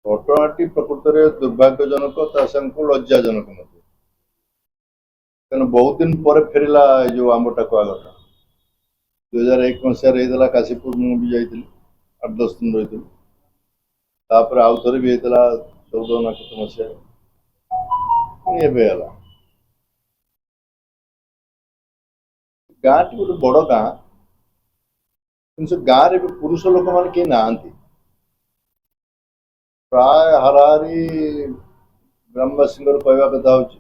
ଘଟଣାଟି ପ୍ରକୃତରେ ଦୁର୍ଭାଗ୍ୟଜନକ ତା ସାଙ୍ଗକୁ ଲଜ୍ଜାଜନକ ମଧ୍ୟ। କାରଣ ବହୁତ ଦିନ ପରେ ଫେରିଲା ଏ ଯୋଉ ଆମ୍ବ ଟାକୁଆ ଘଟଣା। 2001 ମସିହାରେ ହେଇଥିଲା କାଶୀପୁର, ମୁଁ ବି ଯାଇଥିଲି, 8-10 ଦିନ ରହିଥିଲି। ତାପରେ ଆଉ ଥରେ ବି ହେଇଥିଲା 14 ନା କେତେ ମସିହାରେ, ପୁଣି ଏବେ ହେଲା। ଗାଁଟି ଗୋଟେ ବଡ ଗାଁ, କିନ୍ତୁ ସେ ଗାଁରେ ବି ପୁରୁଷ ଲୋକମାନେ କେହି ନାହାନ୍ତି। ପ୍ରାୟ ହାରାହାରି ଗ୍ରାମବାସୀଙ୍କର କହିବା କଥା ହଉଛି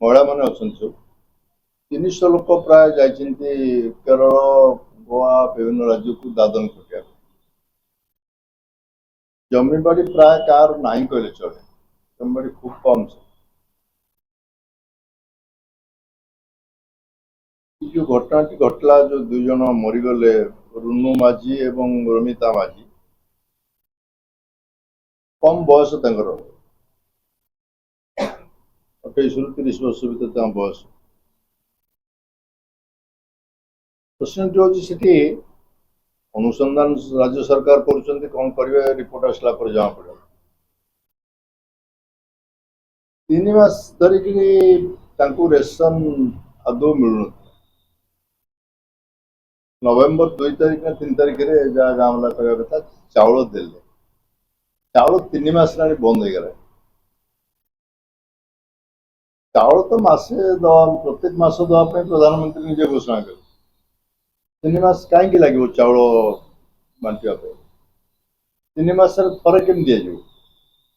ମହିଳାମାନେ ଅଛନ୍ତି ସବୁ। 300 ଲୋକ ପ୍ରାୟ ଯାଇଛନ୍ତି କେରଳ, ଗୋଆ, ବିଭିନ୍ନ ରାଜ୍ୟକୁ ଦାଦନ ଖଟିବା ପାଇଁ। ଜମିବାଡି ପ୍ରାୟ କାହାର ନାହିଁ କହିଲେ ଚଳେ, ଜମିବାଡି ଖୁବ କମ୍। ଏ ଯୋଉ ଘଟଣାଟି ଘଟିଲା, ଯୋଉ 2 ଜଣ ମରିଗଲେ, ରୁନୁ ମାଝୀ ଏବଂ ରମିତା ମାଝୀ, କମ୍ ବୟସ ତାଙ୍କର, 28 ରୁ 30 ବର୍ଷ ଭିତରେ ତାଙ୍କ ବୟସ। ପ୍ରଶ୍ନଟି ହଉଛି ସେଠି ଅନୁସନ୍ଧାନ ରାଜ୍ୟ ସରକାର କରୁଛନ୍ତି, କଣ କରିବେ ରିପୋର୍ଟ ଆସିଲା ପରେ ଜଣା ପଡିବ। 3 ମାସ ଧରିକି ତାଙ୍କୁ ରେସନ ଆଦୌ ମିଳୁନଥିଲା। ନଭେମ୍ବର 2 ତାରିଖ ନା 3 ତାରିଖରେ ଯାହା ଗାଁ ବାଲା କହିବା କଥା ଚାଉଳ ଦେଲେ। ଚାଉଳ 3 ମାସ ହେଲାଣି ବନ୍ଦ ହେଇଗଲା। ଚାଉଳ ତ ମାସେ ଦବା, ପ୍ରତ୍ୟେକ ମାସ ଦେବା ପାଇଁ ପ୍ରଧାନମନ୍ତ୍ରୀ ନିଜେ ଘୋଷଣା କଲେ। 3 ମାସ କାହିଁକି ଲାଗିବ ଚାଉଳ ବାଣ୍ଟିବା ପାଇଁ? 3 ମାସରେ ଥରେ କେମିତି ଦିଆଯିବ?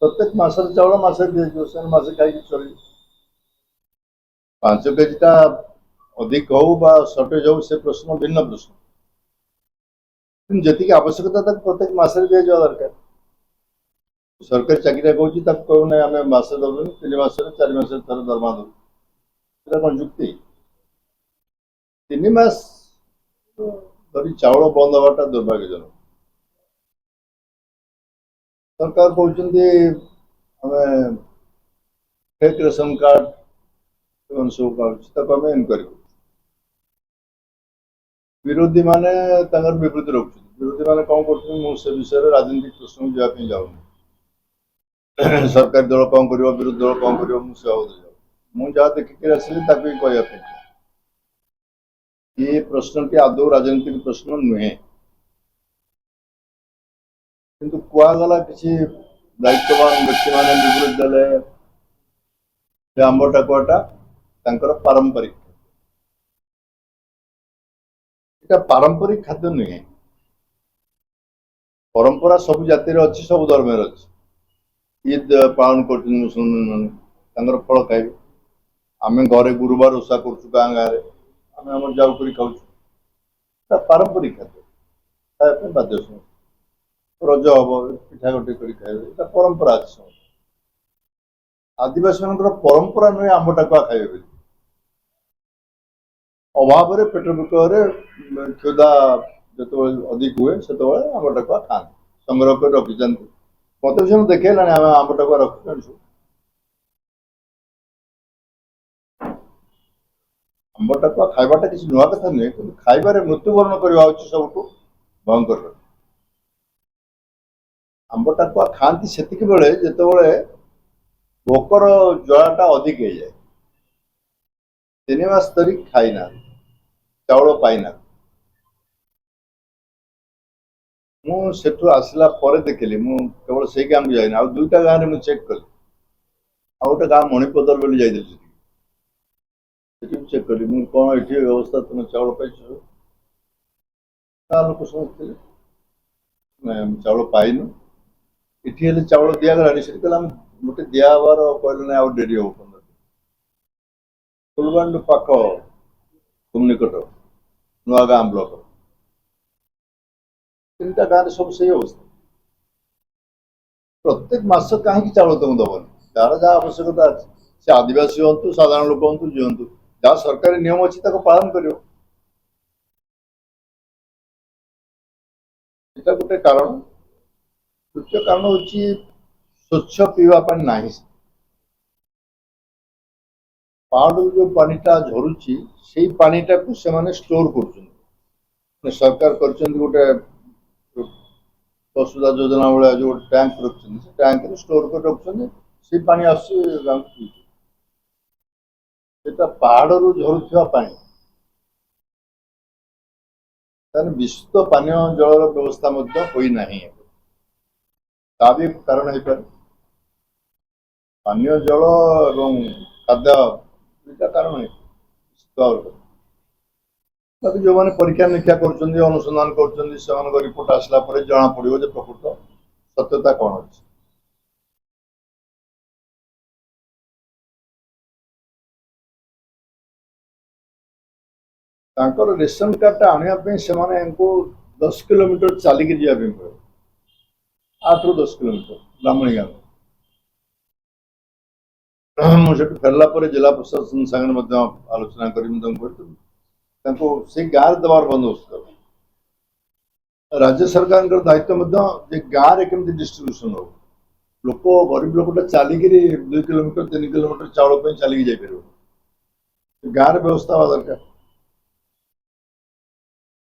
ପ୍ରତ୍ୟେକ ମାସରେ ଚାଉଳ ମାସେ ଦିଆଯିବ, ସେମାନେ ମାସେ ଖାଇକି ଚଳିବେ। 5 କେଜିଟା ଅଧିକ ହଉ ବା ସର୍ଟେଜ ହଉ, ସେ ପ୍ରଶ୍ନ ଭିନ୍ନ ପ୍ରଶ୍ନ, କିନ୍ତୁ ଯେତିକି ଆବଶ୍ୟକତା ତାକୁ ପ୍ରତ୍ୟେକ ମାସରେ ଦିଆଯିବା ଦରକାର। ସରକାରୀ ଚାକିରିଆ କହୁଛି ତାକୁ କହିବୁ ନାହିଁ ଆମେ ମାସେ ଦେବୁନି, 3 ମାସରେ 4 ମାସରେ ଥରେ ଦରମା ଦେବୁ, ସେଟା କଣ ଯୁକ୍ତି? 3 ମାସ ଧରି ଚାଉଳ ବନ୍ଦ ହବାଟା ଦୁର୍ଭାଗ୍ୟଜନକ। ସରକାର କହୁଛନ୍ତି ଆମେ ଫେକ୍ ରେସନ କାର୍ଡ ଏମାନେ ସବୁ ପାଉଛି, ତାକୁ ଆମେ ଇନକ୍ୱାରି କରୁଛୁ। ବିରୋଧୀ ମାନେ ତାଙ୍କର ବିବୃତ୍ତି ରଖୁଛନ୍ତି। ବିରୋଧୀ ମାନେ କଣ କରୁଛନ୍ତି, ମୁଁ ସେ ବିଷୟରେ ରାଜନୀତିକ ପ୍ରଶ୍ନକୁ ଯିବା ପାଇଁ ଯାଉନି। ସରକାରୀ ଦଳ କଣ କରିବ, ବିରୋଧୀ ଦଳ କଣ କରିବ, ମୁଁ ସେ ବାବଦରେ ଯାଉନି। ମୁଁ ଯାହା ଦେଖିକି ଆସିଲି ତାକୁ ହିଁ କହିବା ପାଇଁ। ଏ ପ୍ରଶ୍ନଟି ଆଦୌ ରାଜନୈତିକ ପ୍ରଶ୍ନ ନୁହେଁ, କିନ୍ତୁ କୁହାଗଲା କିଛି ଦାୟିତ୍ୱବାନ ବ୍ୟକ୍ତିମାନେ ବିବୃତ୍ତି ଦେଲେ ଯେ ଆମ୍ବ ଟାକୁଆଟା ତାଙ୍କର ପାରମ୍ପରିକ। এটা ପାରମ୍ପରିକ ଖାଦ୍ୟ ନୁହେଁ। ପରମ୍ପରା ସବୁ ଜାତିରେ ଅଛି, ସବୁ ଧର୍ମରେ ଅଛି। ଇଦ୍ ପାଳନ କରୁଛନ୍ତି ମୁସଲମାନ ମାନେ, ତାଙ୍କର ଫଳ ଖାଇବେ। ଆମେ ଘରେ ଗୁରୁବାର ଓଷା କରୁଛୁ ଗାଁ ଗାଁରେ, ଆମେ ଆମର ଯାଉ କରି ଖାଉଛୁ। এটা ପାରମ୍ପରିକ ଖାଦ୍ୟ, ଖାଇବା ପାଇଁ ବାଧ୍ୟ। ରଜ ହବ ପିଠା ଗୋଟେ କରି ଖାଇବେ, এটা ପରମ୍ପରା ଅଛି। ଆଦିବାସୀ ମାନଙ୍କର ପରମ୍ପରା ନୁହେଁ ଆମ୍ବ ଟାକୁଆ ଖାଇବେ ବୋଲି। ଅଭାବରେ ପେଟ ବିକଳରେ କ୍ଷୁଧା ଯେତେବେଳେ ଅଧିକ ହୁଏ ସେତେବେଳେ ଆମ୍ବ ଟାକୁଆ ଖାଆନ୍ତି, ସଂଗ୍ରହ କରି ରଖିଥାନ୍ତି। ମତେ ବି ସେମିତି ଦେଖେଇଲାଣି, ଆମେ ଆମ୍ବ ଟାକୁଆ ରଖିଛୁ। ଆମ୍ବ ଟାକୁଆ ଖାଇବାଟା କିଛି ନୂଆ କଥା ନୁହେଁ, କିନ୍ତୁ ଖାଇବାରେ ମୃତ୍ୟୁବରଣ କରିବା ହଉଛି ସବୁଠୁ ଭୟଙ୍କର କଥା। ଆମ୍ବ ଟାକୁଆ ଖାଆନ୍ତି ସେତିକି ବେଳେ ଯେତେବେଳେ ଭୋକର ଜ୍ୱାଳାଟା ଅଧିକ ହେଇଯାଏ। 3 ମାସ ଧରି ଖାଇନାହାନ୍ତି, ଚାଉଳ ପାଇନାହାନ୍ତି। ମୁଁ ସେଠୁ ଆସିଲା ପରେ ଦେଖିଲି, ମୁଁ କେବଳ ସେଇ ଗାଁକୁ ଯାଇନି, ଆଉ 2ଟା ଗାଁରେ ମୁଁ ଚେକ୍ କଲି। ଆଉ ଗୋଟେ ଗାଁ ମଣିପଦର ବୋଲି ଯାଇଥିଲି, ସେଠି ମୁଁ ଚେକ୍ କଲି, ମୁଁ କଣ ଏଠି ବ୍ୟବସ୍ଥା, ତୁମେ ଚାଉଳ ପାଇଛ? ଗାଁ ଲୋକ ସମସ୍ତେ ଥିଲେ, ନାଇଁ ଆମେ ଚାଉଳ ପାଇନୁ। ଏଠି ହେଲେ ଚାଉଳ ଦିଆଗଲାଣି, ସେଠି କହିଲା ଗୋଟେ ଦିଆହବାର କହିଲେ ନାହିଁ, ଆଉ ଡେରି ହବ। ଫୁଲବାଣୀରୁ ପାଖ, ଖୁବ୍ ନିକଟ, ନୂଆ ଗାଁ ବ୍ଲକ। 3ଟା ଗାଁରେ ସବୁ ସେଇ ଅବସ୍ଥା। ପ୍ରତ୍ୟେକ ମାସ କାହିଁକି ଚାଉଳ ତମକୁ ଦବନି? ଯାହାର ଯାହା ଆବଶ୍ୟକତା ଅଛି, ସେ ଆଦିବାସୀ ହୁଅନ୍ତୁ, ସାଧାରଣ ଲୋକ ହୁଅନ୍ତୁ, ଯିଏ ହୁଅନ୍ତୁ, ଯାହା ସରକାରୀ ନିୟମ ଅଛି ତାକୁ ପାଳନ କରିବ। ଏଟା ଗୋଟେ କାରଣ। ଦ୍ୱିତୀୟ କାରଣ ହଉଛି ସ୍ୱଚ୍ଛ ପିଇବା ପାଣି ନାହିଁ। ପାହାଡରୁ ଯୋଉ ପାଣିଟା ଝରୁଛି, ସେଇ ପାଣିଟାକୁ ସେମାନେ ଷ୍ଟୋର କରୁଛନ୍ତି। ସରକାର କରିଛନ୍ତି ଗୋଟେ वसुधा योजना भाया जो टैंक रखुच्च टैंक स्टोर कर रखुच्च से पानी आसा पहाड़ रू झरुवा पानी विशुद्ध पानीय जल व्यवस्था होना भी कारण हो पारे पानीय जल और खाद्य दुईटा कारण है बाकी जो मैंने परीक्षा निरीक्षा अनुसंधान कर रिपोर्ट आसला जना पड़ो प्रकृत सत्यता कौन अच्छी रेशन कार्ड आने से 10 किलोमीटर चलिकी जावाई पड़े 8 ରୁ 10 किलोमीटर ब्राह्मणी गाँव मुझे फेरला जिला प्रशासन संगे आलोचना कर गाँव देवार बंदोबस्त कर राज्य सरकार दायित्व गाँव में केमती डिस्ट्रीब्यूशन हो लोक गरीब लोकटा चलिक 2 किलोमीटर 3 किलोमीटर चाउल चलिकी जापर गाँव व्यवस्था हवा दरकार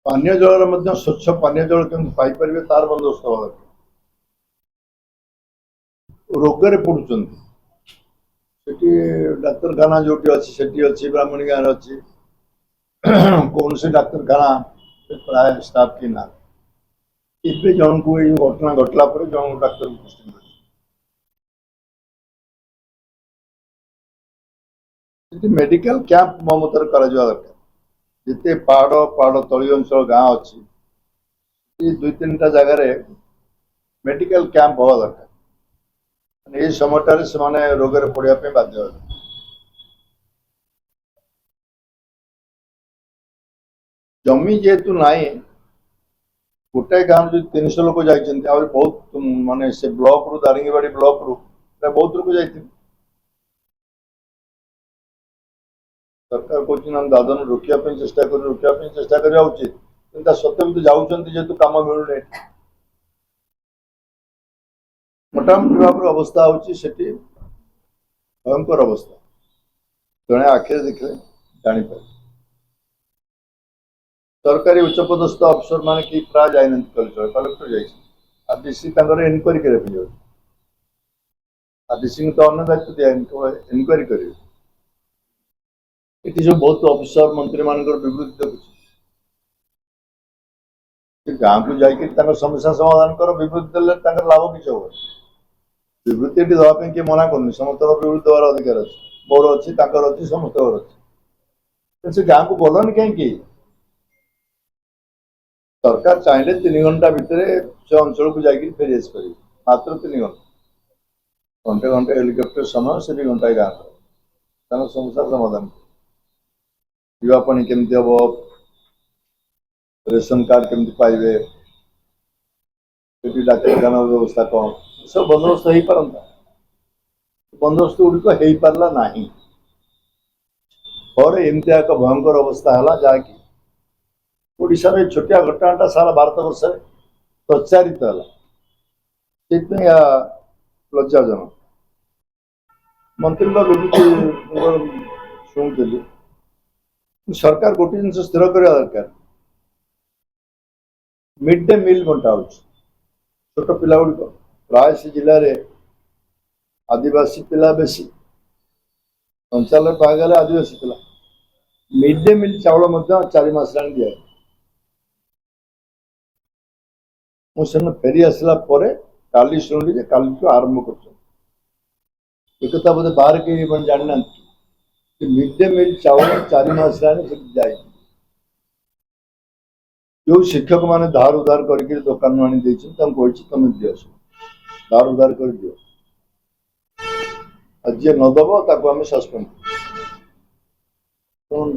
पानीय जल स्वच्छ पानीय जल केमती पाइपर तार बंदोबस्त हवा दरकार रोगरे पड़ुंट डाक्तखाना जो अच्छी ब्राह्मणी गाँव अच्छी कौन से डाक्तखाना प्राय स्टाफ की ना जन को ये घटना घटला जन डाक्तर मेडिकल कैंप मो मत कर दरकार जिते पहाड़ पहाड़ तली अंचल गाँव अच्छी 2-3 जगार मेडिकल कैंप हवा दरकार ये समय से रोगरे पड़ापी बाध्य जमी जेहेतु नाई गोटे गाँव जो 300 लोक जाइए बहुत माने से ब्लॉक रु दारिंगीबाड़ी ब्लॉक रु बहुत लोग जाइए सरकार कहते दादन रोकने चेष्टा कर उचित सत्य भी जाऊँच जेहेतु कम मिलूनी मोटामोटी भाव अवस्था होती भयंकर अवस्था जड़े आखिर देखले जापर सरकारी उच्चपदस्थ अफिसर मान कि प्राय जाइन कलेक्टर जासी इनक्वारी करने आरडीसी तो अन्य दायित्व दिया इनक्वारी करेंगे ये जो बहुत अफिसर मंत्री मान विवृत्ति देखुच गाँव को जाकर समस्या समाधान कर विवृत्ति देते लाभ किसी हो विवृत्ति देवाई किए मना कर समस्त विवृत्ति देवार अधिकार अच्छे मोर अच्छी अच्छी समस्त अच्छी गाँव को गलनि कहीं सरकार चाहिए 3 घंटा भितर से अंचल को जाकर फेरी आस पारे मात्र 3 घंटा घंटे घंटे हेलिकप्टर समय से 2 घंटा गाँव समस्या समाधान पीवा पानी केमती हम रेशन कार्ड केमती पाइबे डाक्तखाना व्यवस्था कौन सब बंदोबस्त हो पारता बंदोबस्त गुड़िक हो पारा ना पर एमती एक भयंकर अवस्था है जहाँकि ओडिशा रे छोटिया घटनाटा सारा भारत वर्ष प्रचारित है लज्जाजनक मंत्री शुणुली सरकार गोटे जिन स्थिर करवा दरकार मिड डे मिल बंटा हो छोट पिला गुड़िक प्राय से जिले में आदिवासी पिला बेसी 95% आदिवासी पिला मिड डे मिल चाउल 4 मास दिए मुझे फेरी आसला काली शुणुली काली आरंभ कर बोधे बाहर कहीं जाना मिड डे मिल चाउल 4 मास जाए जो शिक्षक मैंने धार उधार करके दुकान आनी तुम दियो धार उधार कर दियो जी नदब ताको आम सस्पेंड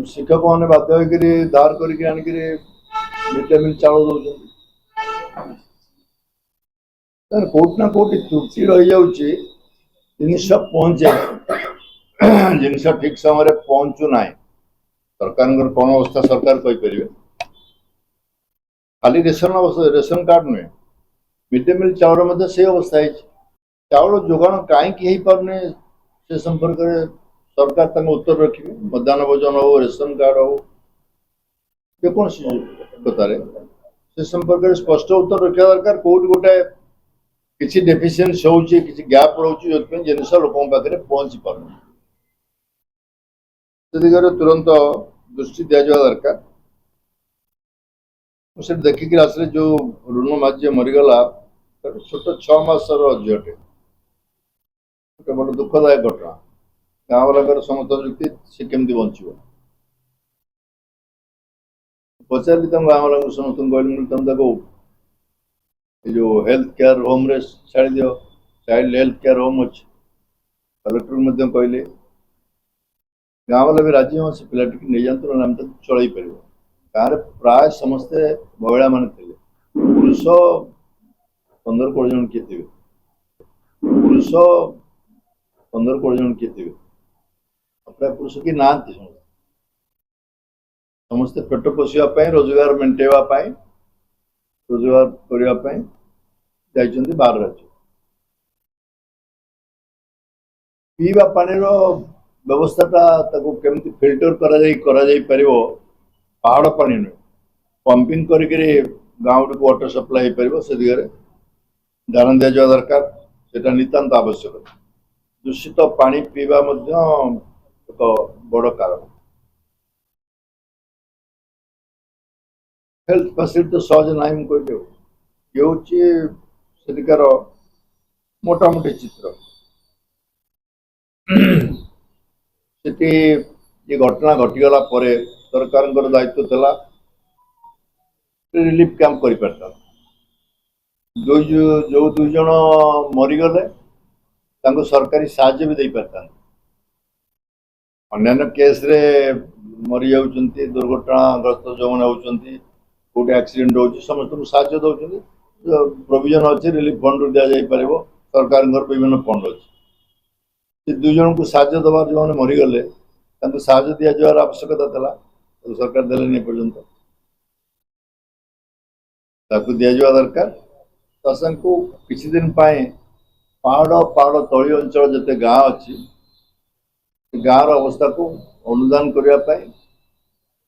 शिक्षक मैंने बाध्य धार करके मिड डे मिल चाउल दौरान कोट ना कोट त्रुटि रही जाऊँगी जिनस पहुँचे जिनस ठीक समय पहुँचू ना सरकार कौन अवस्था सरकार कहीपर खाली रेशन कार्ड नुहे मिड डे मिल चाउल से अवस्था है चाउल जोगाण कहीं पारे से संपर्क में सरकार उत्तर रखिए मध्याह्न भोजन हो रेशन कार्ड हो जेकोसी कथार से संपर्क में स्पष्ट उत्तर रखा दरकार कौट गोटे किसी डेफिशिएंसी होउची किसी गैप रोची जोतपे जिनस लोकों पाखरे पहुंची पारु से दिगरे तुरंत दृष्टि दिया जावा दरकार से देखिक आसले जो ऋण माझे मरीगला छोट 6 मासर झीटे गोटे बड़ दुखदायक घटना गाँव वाला समस्त युक्ति से केमती बचो पचारि गाँव वाला समस्त कहली तुम देखो जो हेल्थ केयर होम रे छाड़ी दियो चाइल्ड हेल्थ केयर होम अच्छे कलेक्टर कहले गाँव वाला भी राजी हाँ से पिला नहीं जातु ना चल पार गाँव में प्राय समस्ते महिला मान थे पुरुष 15-20 जन किए थे पुरुष 15-20 जन किए थे प्राय पुरुष कि ना समस्ते पेट पोषापी रोजगार मेन्टेवाई रोजगार करने जाइए बाहर राज्य पीवा पानी व्यवस्थाटा केमती फिल्टर कर पहाड़ पानी नुहे पंपिंग करके गाँव गुड़ी वाटर सप्लाई हो पार से दिगरे ध्यान दिया दरकार से नितांत आवश्यक दूषित पानी पीवा एक बड़ कारण हेल्थ फैसिलिटी तो सहज ना मुझे ये हूँ सेठिकार मोटामोटी चित्र से ये घटना घटीगला सरकार दायित्व था रिलीफ कैंप कर पारता जो 2 जन मरीगले सरकारी साहाय्य भी दे पारता अन्य केस रे मरी जाऊँच दुर्घटनाग्रस्त जो मैंने होती कौटे एक्सीडेंट हो समस्त को साहाय्य दौरान प्रोविजन अच्छे रिलीफ फंड दि जापर सरकार विभिन्न फंड अच्छे 2 जन को साहाय्य दबार जो मैंने मरीगले साहाय्य दि जावार आवश्यकता था तो सरकार देने पर्यंत दि जावा दरकार तसन को किसी दिन पहाड़ तली अंचल जिते गाँ अच्छी गाँव अवस्था को अनुदान करने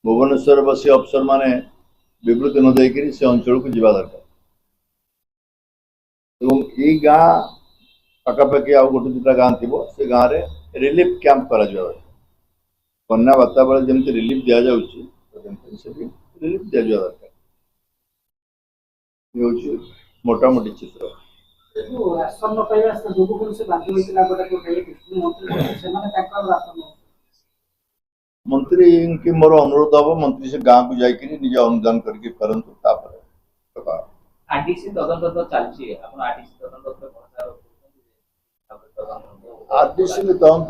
भुवनेश्वर बसी अफसर माने विवृत्ति न देकर से अंचल को जीवा दरकार ये गाँ पाखापाखि आउ गोटे 2टा गाँ थी से गाँव में रिलीफ कैंप कर बन्या बात्या बेले जमी रिलीफ दि जाऊँगी रिलीफ दि जावा दरकार ये हूँ मोटामोटी चित्र मंत्री की मोर अनुरोध हम मंत्री से गाँव को जाकर निज अनुदान करके करतु आरडीसी में तदंत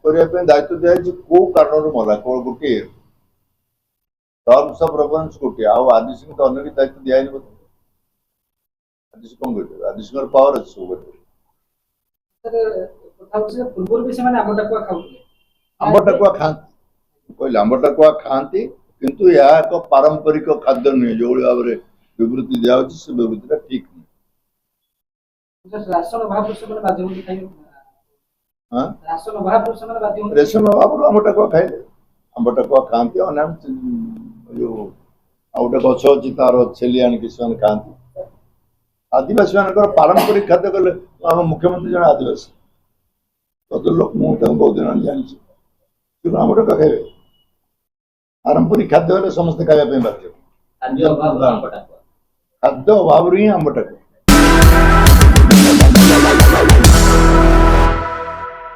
करने दायित्व दिखाई कौ कारण मरा केवल गोटे टर्म्स ऑफ रेफरेंस गोटे आरडीसी में तो अन्य दायित्व दिखाई आरडीसी कौन कर आरडीसी पावर अच्छे सब आंब टाकुआ खाती कहले आंब टाकुआ खाती किंतु यह एक पारंपरिक खाद्य नुहे जो भाव में विवृत्ति दिया से विवृत्ति ठीक रेशन अभाव आंब टाकुआ खाइले आंब टाकुआ खाती जो गोटे गछ अच्छी तार छेली आणिक खाती आदिवासी मान पारंपरिक खाद्य कले आम मुख्यमंत्री जन आदिवासी तो लोक मुझे बहुत दिन जानी आम टाका खाइबे पारंपरिक खाद्य समस्त खाया बाध्य खाद्य अभाव ही आंब टाकुआ